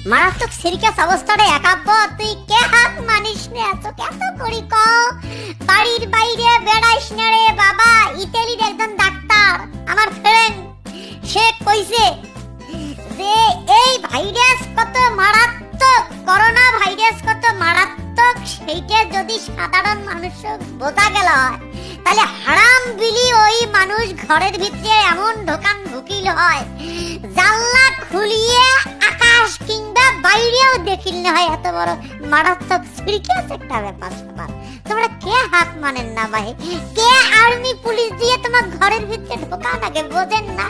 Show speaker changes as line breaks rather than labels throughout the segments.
মারাত্মক সিরিয়াস অবস্থাটা একাব্য তুই কে হাত মানিস নে এত কত করি ক বাড়ির বাইরে বেড়াইস না রে বাবা। ইতালির একজন ডাক্তার আমার ফ্রেন্ড সে কইছে যে এই ভাইরাস কত মারাত্মক, করোনা ভাইরাস কত মারাত্মক সেইটা যদি সাধারণ মানুষ বোঝা গেল তাহলে হারাম বিলি ওই মানুষ ঘরের ভিতরে এমন ঢোকান ঢুকিল হয় জানলা খুলিয়ে আকাশ কিংবা বাইরেও দেখিল না হয়। এত বড় মারাত্মক সিরিয়াস একটা ব্যাপার স্যাপার তোমরা কে হাত মানেন না ভাই? কে আর্মি পুলিশ দিয়ে তোমার ঘরের ভিতরে ঢোকা নাকি বোঝেন না?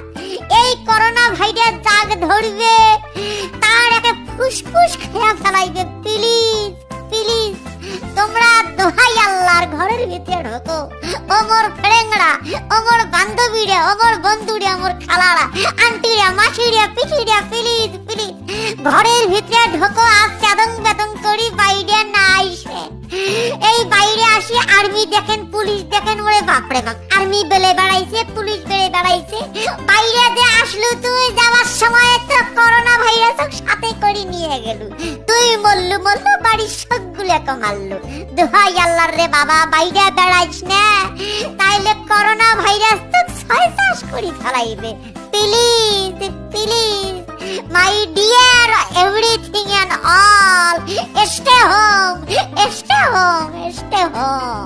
এই করোনা ভাইরাস জাগ ধরবে তার একটা ফুসফুস খেয়া ফেলাইবে। প্লিজ প্লিজ তোমরা দোহাই আল্লাহর ঘরের ভিতরে ঢোকো। ওমর ফ্রেন্ডরা, ওমর বান্ধবীরা, ওমর বন্ধুরা, ওমর খালারা, আন্টিরা, মাসিরা, পিসিরা, প্লিজ প্লিজ ঘরের ভিতরে ঢোকো। আজ চাদং বেদং করি বাইরে না আইসে। এই বাইরে আসি আর্মি দেখেন, পুলিশ দেখেন, ওরে বাপরে বাপ আর্মি বেলে বেড়াইছে, পুলিশ বেলে বেড়াইছে। বাইরে যে আসলু তুই যাওয়ার সময় তো করোনা ভাইরাস সাথে করে নিয়ে গেল। তুই মল্লু মল্লু বাড়ির সবগুলোকে মারলু। দোহাই আল্লাহর রে বাবা বাইরে বেড়াইস না তাইলে করোনা ভাইরাস তো ছয় চাষ করে ফেলাইবে। Please please my dear everything and all, stay home, stay home, stay home.